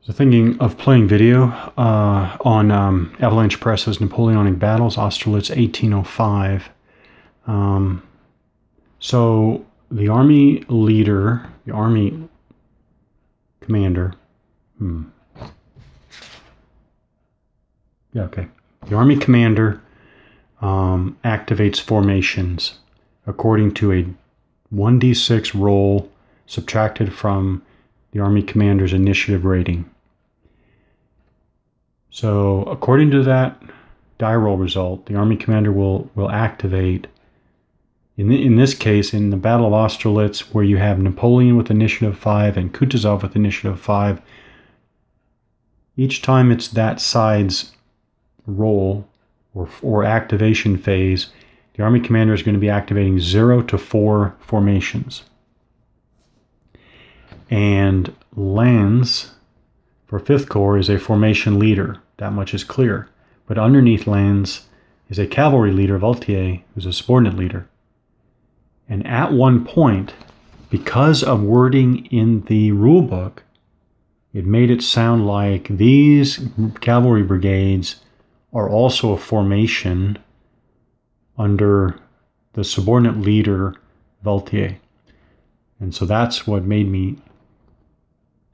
So thinking of playing video on Avalanche Press's Napoleonic battles, Austerlitz 1805. So the army leader, the army commander, the army commander activates formations according to a 1d6 roll subtracted from the army commander's initiative rating. So according to that die roll result, the army commander will activate, in this case, in the Battle of Austerlitz, where you have Napoleon with initiative 5 and Kutuzov with initiative 5, each time it's that side's roll or activation phase, the army commander is going to be activating 0 to 4 formations. And Lannes for 5th Corps is a formation leader. That much is clear. But underneath Lannes is a cavalry leader, Valtier, who's a subordinate leader. And at one point, because of wording in the rule book, it made it sound like these cavalry brigades are also a formation under the subordinate leader, Valtier. And so that's what made me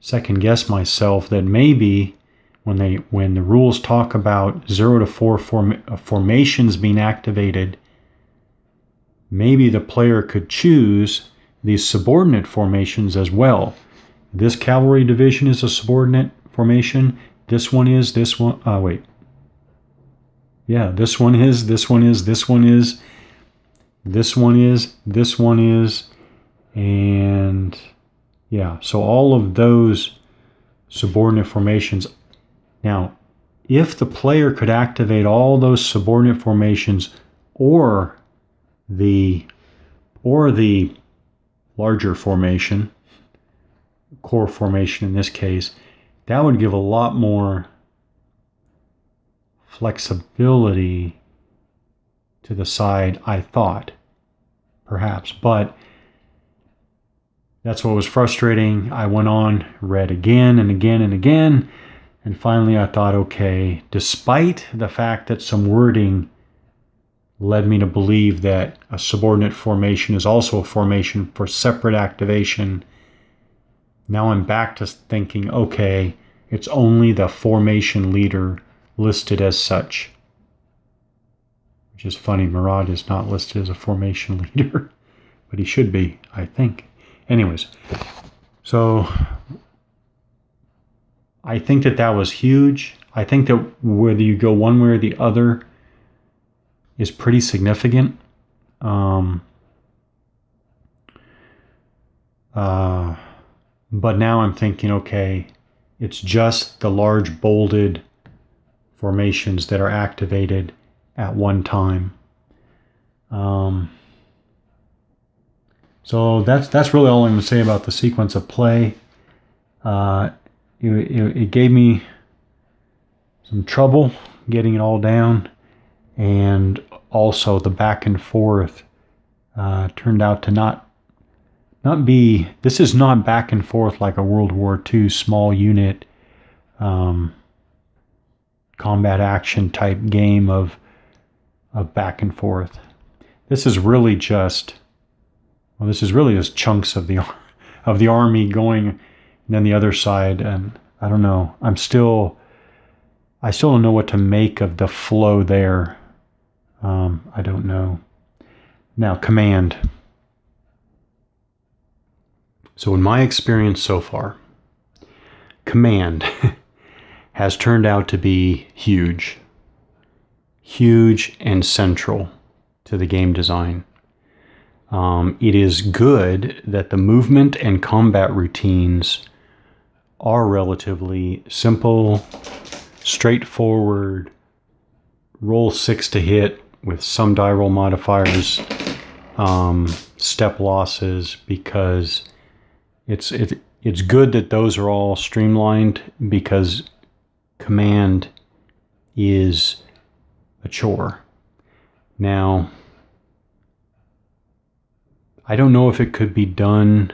second guess myself that maybe when the rules talk about 0 to 4 formations being activated, maybe the player could choose these subordinate formations as well. This cavalry division is a subordinate formation. This one is, this one, this one is, this one is, this one is, this one is, this one is, and yeah, so all of those subordinate formations. Now, if the player could activate all those subordinate formations or the larger formation, core formation in this case, that would give a lot more flexibility to the side, I thought, perhaps. But that's what was frustrating. I went on, read again and again and again, and finally I thought, okay, despite the fact that some wording led me to believe that a subordinate formation is also a formation for separate activation, now I'm back to thinking, okay, it's only the formation leader listed as such. Which is funny, Murad is not listed as a formation leader, but he should be, I think. Anyways, so I think that was huge. I think that whether you go one way or the other is pretty significant. But now I'm thinking, okay, it's just the large bolded formations that are activated at one time. So that's really all I'm going to say about the sequence of play. It gave me some trouble getting it all down, and also the back and forth turned out to not be. This is not back and forth like a World War II small unit combat action type game of back and forth. This is really just chunks of the army going, and then the other side. And I don't know. I still don't know what to make of the flow there. I don't know. Now, command. So in my experience so far, command has turned out to be huge and central to the game design. It is good that the movement and combat routines are relatively simple, straightforward, roll 6 to hit with some die roll modifiers, step losses, because it's good that those are all streamlined, because command is a chore. Now, I don't know if it could be done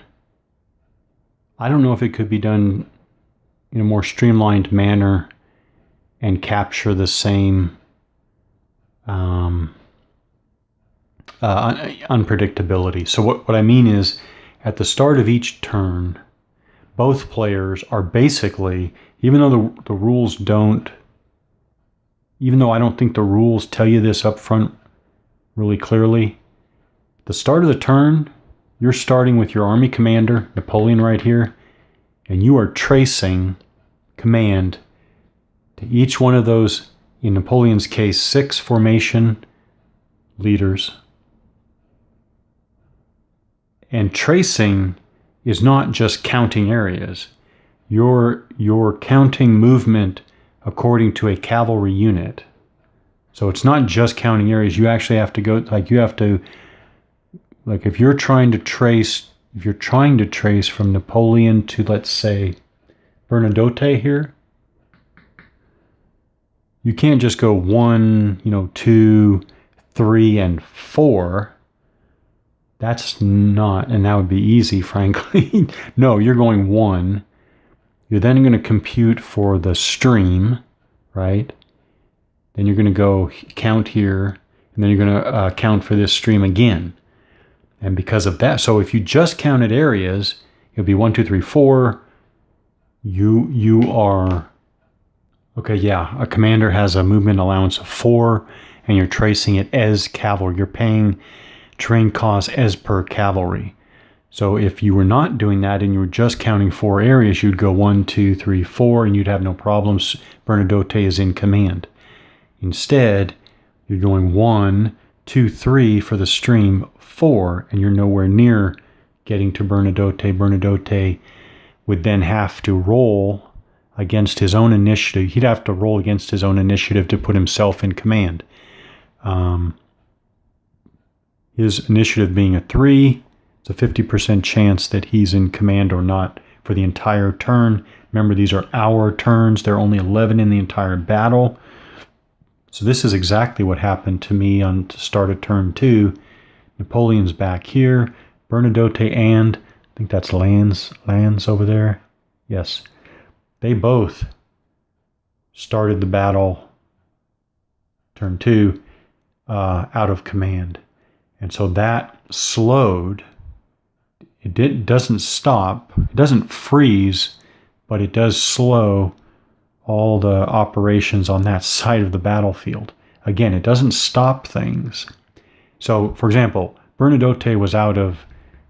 in a more streamlined manner and capture the same unpredictability. So what I mean is, at the start of each turn, both players are basically, even though the rules don't, even though I don't think the rules tell you this up front really clearly, the start of the turn, you're starting with your army commander, Napoleon right here, and you are tracing command to each one of those, in Napoleon's case, 6 formation leaders. And tracing is not just counting areas. You're counting movement according to a cavalry unit. So it's not just counting areas. You actually have to go, like if you're trying to trace from Napoleon to, let's say, Bernadotte here, you can't just go 1, 2, 3, and 4. That's not, and that would be easy, frankly. No, you're going 1. You're then going to compute for the stream, right? Then you're going to go count here, and then you're going to count for this stream again. And because of that, so if you just counted areas, it'll be 1, 2, 3, 4. You are, okay, yeah, a commander has a movement allowance of 4, and you're tracing it as cavalry. You're paying terrain costs as per cavalry. So if you were not doing that and you were just counting 4 areas, you'd go 1, 2, 3, 4, and you'd have no problems. Bernadotte is in command. Instead, you're going 1, 2, 3 for the stream, 4, and you're nowhere near getting to Bernadotte. Bernadotte would then have to roll against his own initiative. He'd have to roll against his own initiative to put himself in command. His initiative being a 3, it's a 50% chance that he's in command or not for the entire turn. Remember, these are hour turns. There are only 11 in the entire battle. So this is exactly what happened to me on the start of turn 2. Napoleon's back here. Bernadotte and, I think that's Lannes over there. Yes. They both started the battle, turn 2, out of command. And so that slowed. It doesn't stop. It doesn't freeze, but it does slow all the operations on that side of the battlefield. Again, it doesn't stop things. So, for example, Bernadotte was out of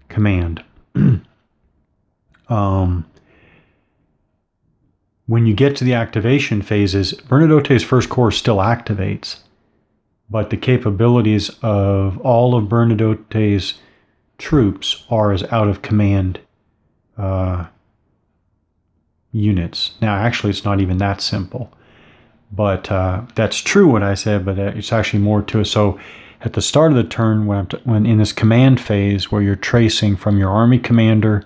command. When you get to the activation phases, Bernadotte's first corps still activates, but the capabilities of all of Bernadotte's troops are as out of command units. Now, actually, it's not even that simple, but that's true what I said, but it's actually more to it. So at the start of the turn, when in this command phase where you're tracing from your army commander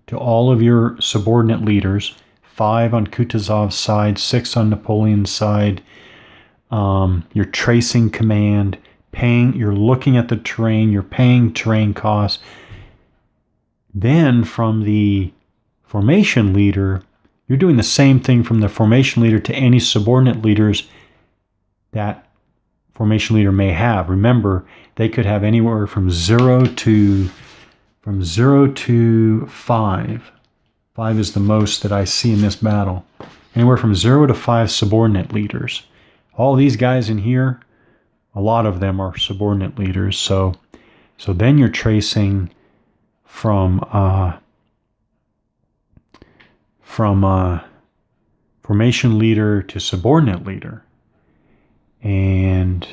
to all of your subordinate leaders, 5 on Kutuzov's side, 6 on Napoleon's side, you're tracing command, you're looking at the terrain, you're paying terrain costs. Then from the formation leader, you're doing the same thing from the formation leader to any subordinate leaders that formation leader may have. Remember, they could have anywhere from 0 to 5. 5 is the most that I see in this battle. Anywhere from 0 to 5 subordinate leaders. All these guys in here, a lot of them are subordinate leaders. So then you're tracing from formation leader to subordinate leader, and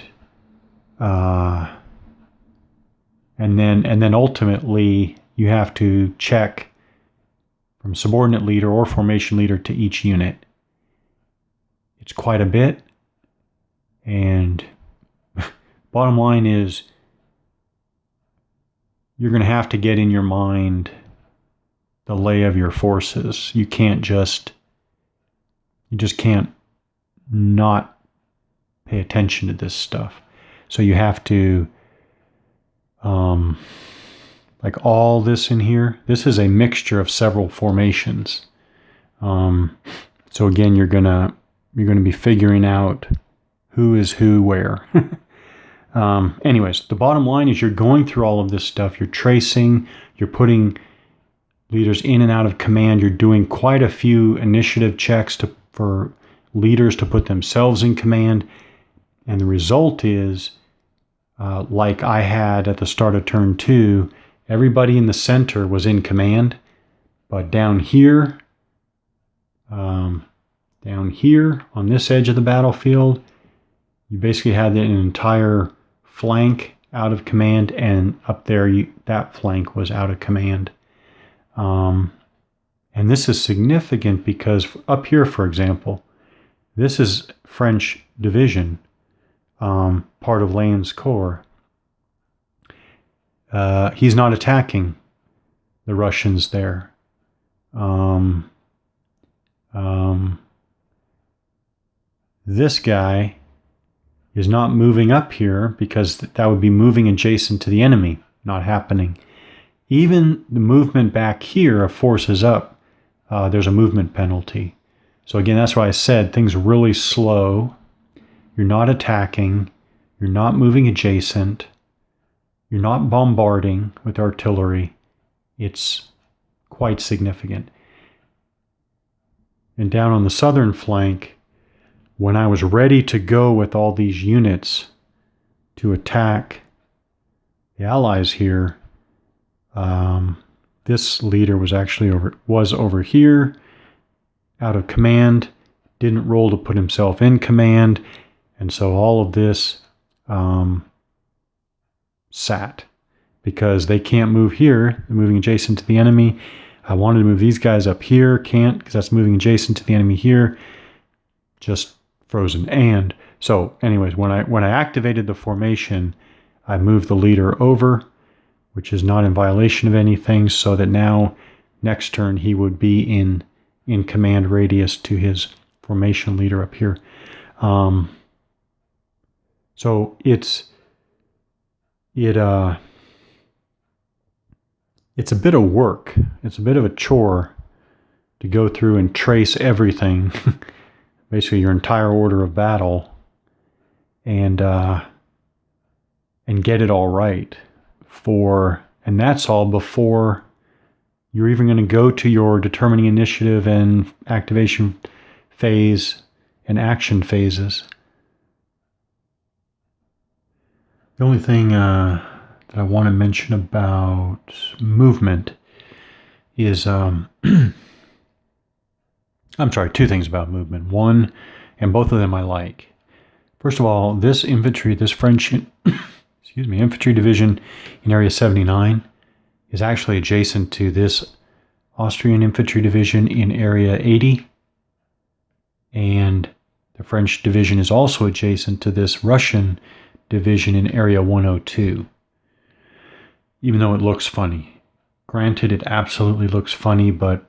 then ultimately you have to check from subordinate leader or formation leader to each unit. It's quite a bit, and bottom line is you're going to have to get in your mind the lay of your forces. You just can't not pay attention to this stuff. So you have to, like all this in here, this is a mixture of several formations. So again, you're gonna be figuring out who is who where. Anyways, the bottom line is you're going through all of this stuff. You're tracing. You're putting leaders in and out of command. You're doing quite a few initiative checks for leaders to put themselves in command. And the result is, like I had at the start of turn 2, everybody in the center was in command. But down here on this edge of the battlefield, you basically had an entire flank out of command, and up there that flank was out of command. And this is significant because up here, for example, this is French division, part of Lannes' corps. He's not attacking the Russians there. This guy is not moving up here because that would be moving adjacent to the enemy, not happening. Even the movement back here of forces up, there's a movement penalty. So again, that's why I said things are really slow. You're not attacking. You're not moving adjacent. You're not bombarding with artillery. It's quite significant. And down on the southern flank, when I was ready to go with all these units to attack the Allies here, this leader was actually over here, out of command, didn't roll to put himself in command, and so all of this sat because they can't move here. They're moving adjacent to the enemy. I wanted to move these guys up here, can't because that's moving adjacent to the enemy here. Just frozen. And so anyways, when I activated the formation, I moved the leader over, which is not in violation of anything, so that now next turn he would be in command radius to his formation leader up here. So it's a bit of work. It's a bit of a chore to go through and trace everything, basically your entire order of battle, and get it all right. And that's all before you're even going to go to your determining initiative and activation phase and action phases. The only thing that I want to mention about movement is, I'm sorry, two things about movement. One, and both of them I like. First of all, this French infantry division in Area 79 is actually adjacent to this Austrian infantry division in Area 80. And the French division is also adjacent to this Russian division in Area 102. Even though it looks funny. Granted, it absolutely looks funny, but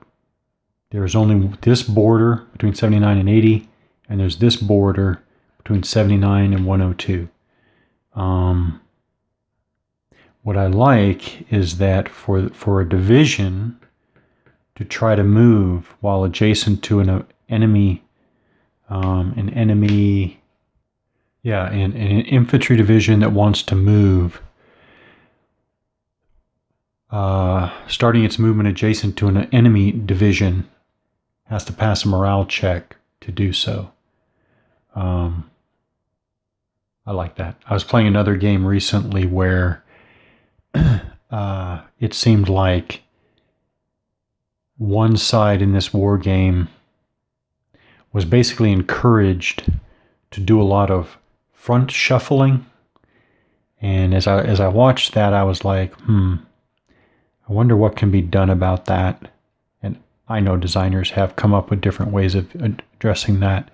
there's only this border between 79 and 80, and there's this border between 79 and 102. What I like is that for a division to try to move while adjacent to an infantry division that wants to move, starting its movement adjacent to an enemy division, has to pass a morale check to do so. I like that. I was playing another game recently where it seemed like one side in this war game was basically encouraged to do a lot of front shuffling. And as I watched that, I was like, I wonder what can be done about that. And I know designers have come up with different ways of addressing that.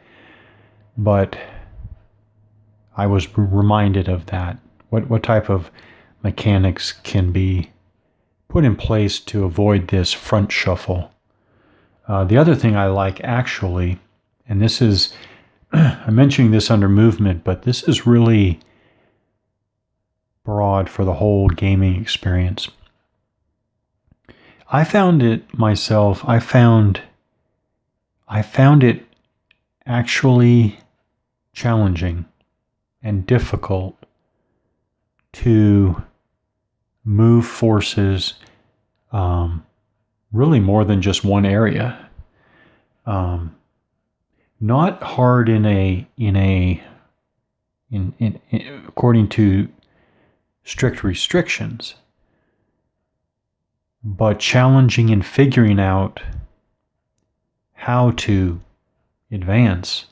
But I was reminded of that. What type of mechanics can be put in place to avoid this front shuffle? The other thing I like, actually, and this is, I'm mentioning this under movement, but this is really broad for the whole gaming experience. I found I found it actually challenging and difficult to move forces really more than just one area. Not hard in according to strict restrictions, but challenging in figuring out how to advance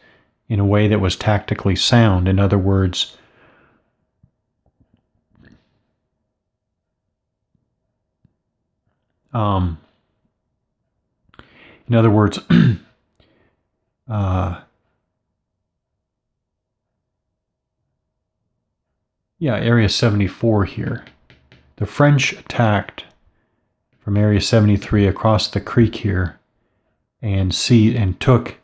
in a way that was tactically sound. In other words, Area 74 here. The French attacked from Area 73 across the creek here and took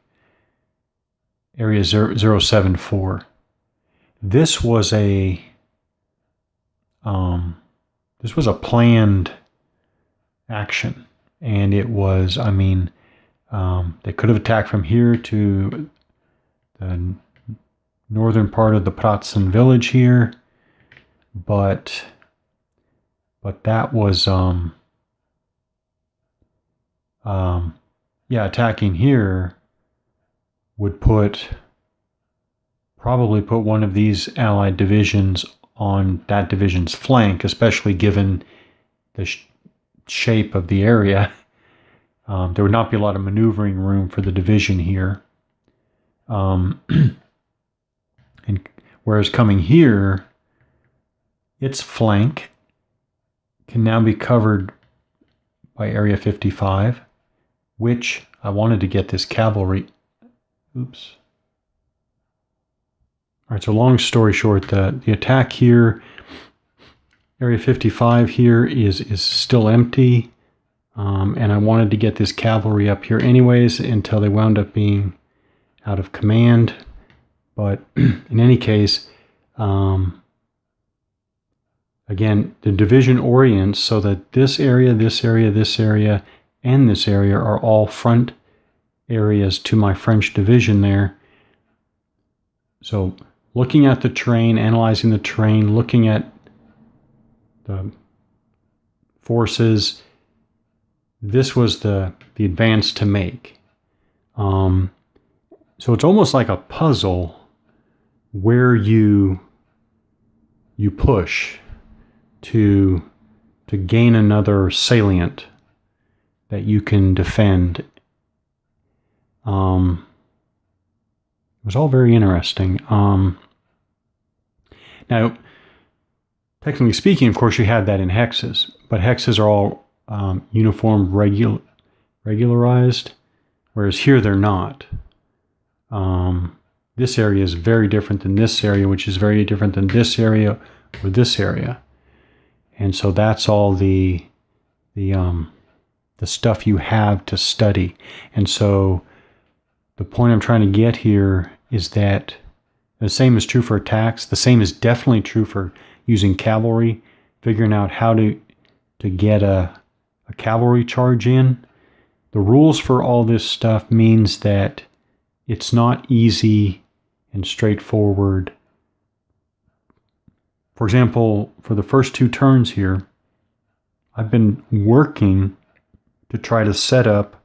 Area 074. This was a planned action, and it was, they could have attacked from here to the northern part of the Pratzen village here, but that was attacking here would probably put one of these Allied divisions on that division's flank, especially given the shape of the area. There would not be a lot of maneuvering room for the division here. And whereas coming here, its flank can now be covered by Area 55, which I wanted to get this cavalry. Oops. All right, so long story short, the attack here, Area 55 here is still empty, and I wanted to get this cavalry up here anyways until they wound up being out of command. But in any case, again, the division orients so that this area, this area, this area, and this area are all front areas to my French division there. So looking at the terrain, analyzing the terrain, looking at the forces, this was the advance to make. So it's almost like a puzzle where you push to gain another salient that you can defend. It was all very interesting. Now, technically speaking, of course, you had that in hexes, but hexes are all uniform, regularized, whereas here they're not. This area is very different than this area, which is very different than this area or this area. And so that's all the stuff you have to study. And so the point I'm trying to get here is that the same is true for attacks. The same is definitely true for using cavalry, figuring out how to get a cavalry charge in. The rules for all this stuff means that it's not easy and straightforward. For example, for the first two turns here, I've been working to try to set up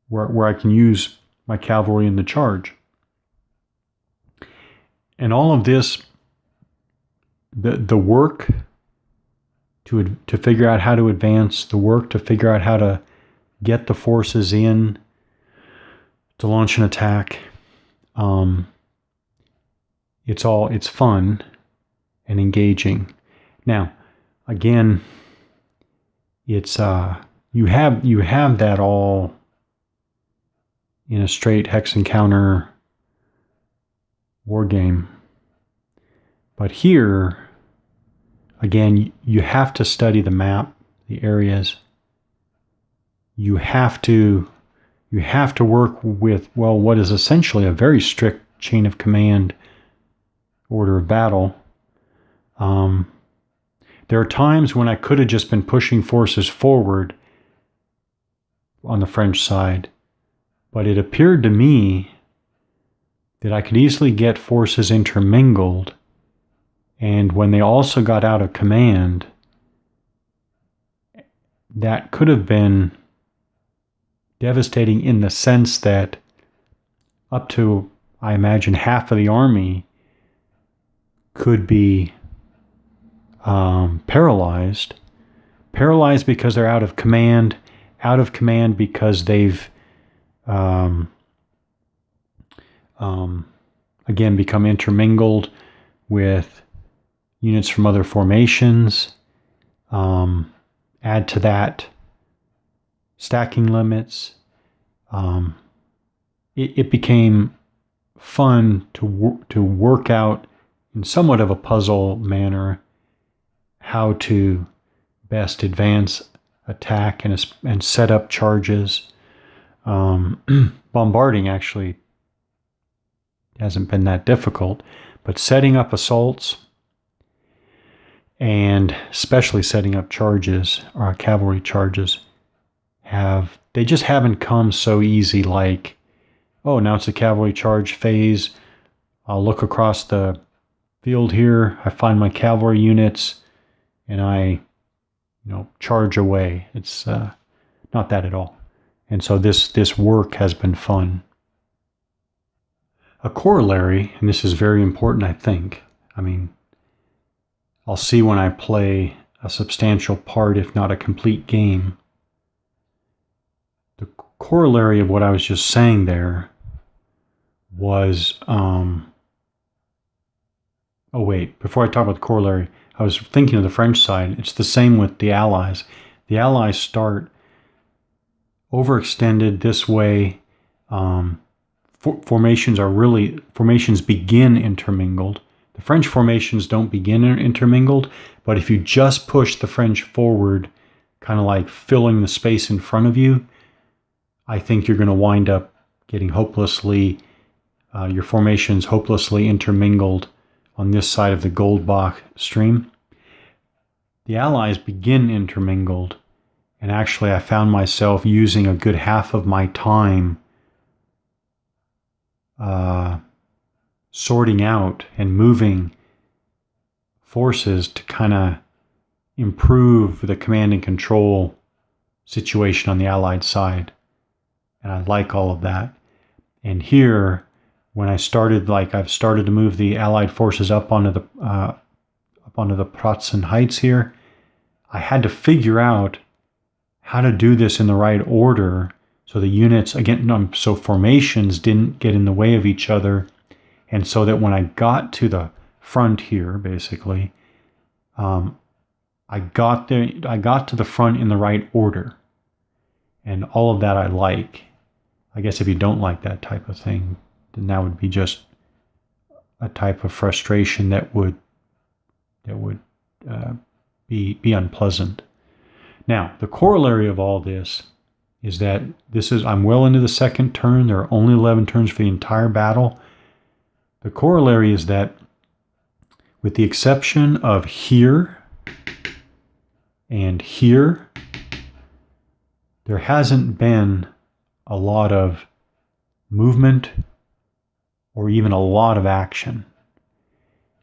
where I can use my cavalry in the charge. And all of this, the work to figure out how to advance, the work to figure out how to get the forces in to launch an attack, it's fun and engaging. Now, again, it's you have that all in a straight hex encounter war game. But here, again, you have to study the map, the areas. You have to work with, well, what is essentially a very strict chain of command order of battle. There are times when I could have just been pushing forces forward on the French side, But it appeared to me that I could easily get forces intermingled, and when they also got out of command, that could have been devastating in the sense that up to, I imagine, half of the army could be paralyzed because they're out of command because they've again become intermingled with units from other formations. Add to that stacking limits. It became fun to work out in somewhat of a puzzle manner how to best advance, attack, and set up charges. Bombarding actually hasn't been that difficult, but setting up assaults and especially setting up charges, or cavalry charges, they just haven't come so easy. Like, oh, now it's a cavalry charge phase. I'll look across the field here. I find my cavalry units, and I, charge away. It's not that at all. And so this work has been fun. A corollary, and this is very important, I think. I'll see when I play a substantial part, if not a complete game. The corollary of what I was just saying there was, before I talk about the corollary, I was thinking of the French side. It's the same with the Allies. The Allies start overextended this way. Formations begin intermingled. The French formations don't begin intermingled, but if you just push the French forward, kind of like filling the space in front of you, I think you're going to wind up getting your formations hopelessly intermingled on this side of the Goldbach stream. The Allies begin intermingled, and actually I found myself using a good half of my time sorting out and moving forces to kind of improve the command and control situation on the Allied side. And I like all of that. And here, when I've started to move the Allied forces up onto the Pratzen Heights here, I had to figure out how to do this in the right order so the units, so formations didn't get in the way of each other, and so that when I got to the front here, basically, I got to the front in the right order, and all of that I like. I guess if you don't like that type of thing, then that would be just a type of frustration that would be unpleasant. Now, the corollary of all this is that I'm well into the second turn. There are only 11 turns for the entire battle. The corollary is that, with the exception of here and here, there hasn't been a lot of movement or even a lot of action.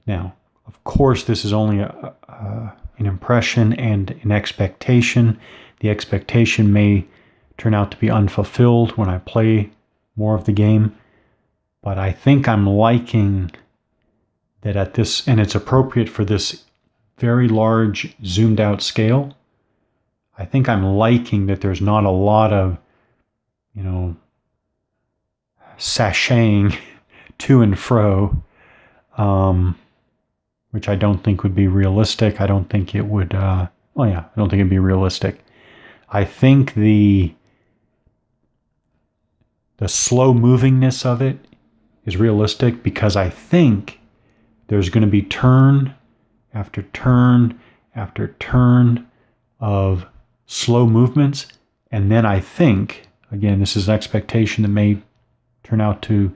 Now, of course, this is only an impression and an expectation. The expectation may turn out to be unfulfilled when I play more of the game, but I think I'm liking that at this, and it's appropriate for this very large zoomed out scale. I think I'm liking that there's not a lot of, sashaying to and fro, which I don't think would be realistic. I don't think it would, I don't think it'd be realistic. I think the slow movingness of it is realistic, because I think there's going to be turn after turn after turn of slow movements. And then I think, again, this is an expectation that may turn out to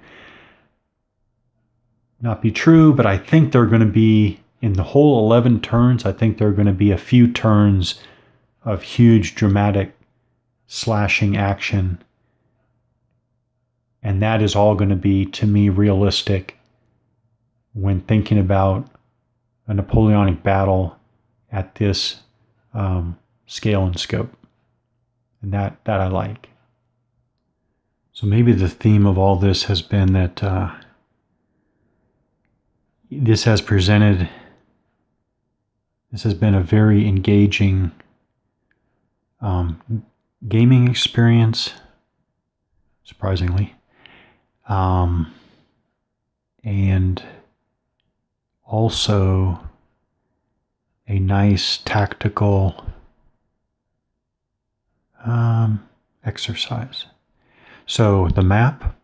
not be true, but I think there are going to be, in the whole 11 turns, I think there are going to be a few turns of huge dramatic slashing action. And that is all going to be, to me, realistic when thinking about a Napoleonic battle at this scale and scope. And that I like. So maybe the theme of all this has been that this has been a very engaging gaming experience, surprisingly. And also a nice tactical exercise. So the map,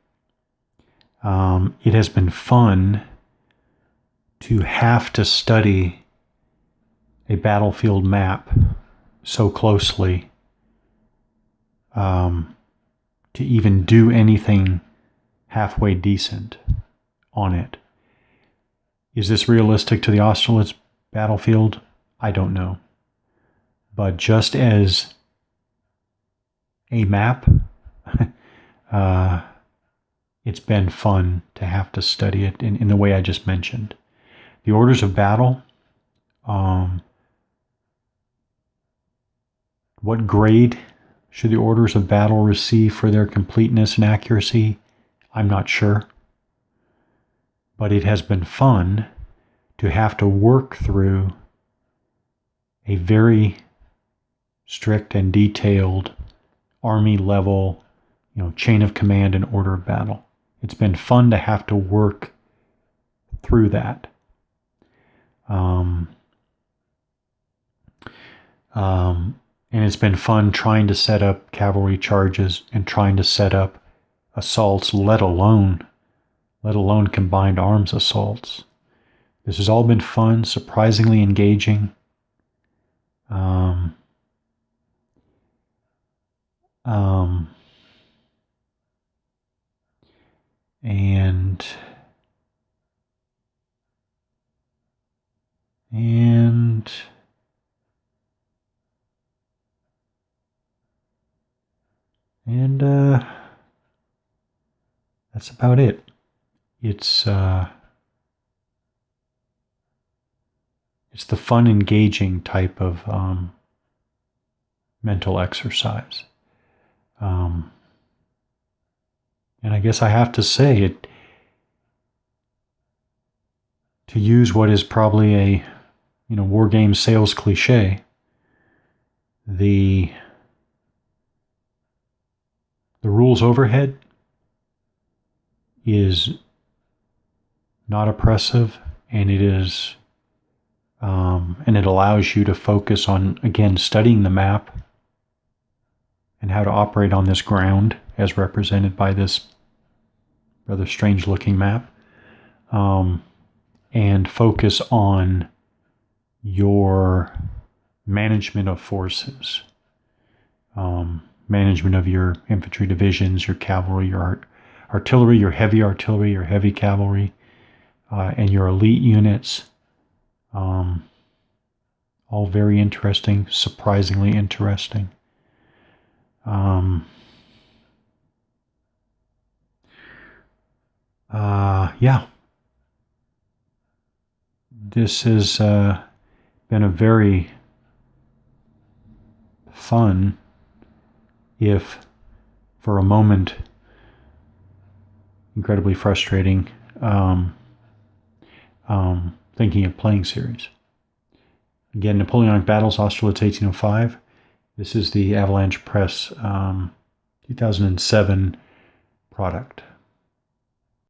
it has been fun to have to study a battlefield map so closely to even do anything halfway decent on it. Is this realistic to the Austerlitz battlefield? I don't know. But just as a map, it's been fun to have to study it in the way I just mentioned. The orders of battle, what grade should the orders of battle receive for their completeness and accuracy? I'm not sure. But it has been fun to have to work through a very strict and detailed army level, chain of command and order of battle. It's been fun to have to work through that. And it's been fun trying to set up cavalry charges and trying to set up assaults, let alone combined arms assaults. This has all been fun, surprisingly engaging. And that's about it. It's the fun, engaging type of mental exercise. And I guess I have to say it, to use what is probably a war game sales cliche, the rules overhead is not oppressive, and it is and it allows you to focus on, again, studying the map and how to operate on this ground as represented by this rather strange looking map, and focus on your management of forces, management of your infantry divisions, your cavalry, your artillery, your heavy cavalry, and your elite units. All very interesting, surprisingly interesting. Yeah. This has been a very fun, if for a moment incredibly frustrating, thinking of playing series. Again, Napoleonic Battles, Austerlitz 1805. This is the Avalanche Press 2007 product.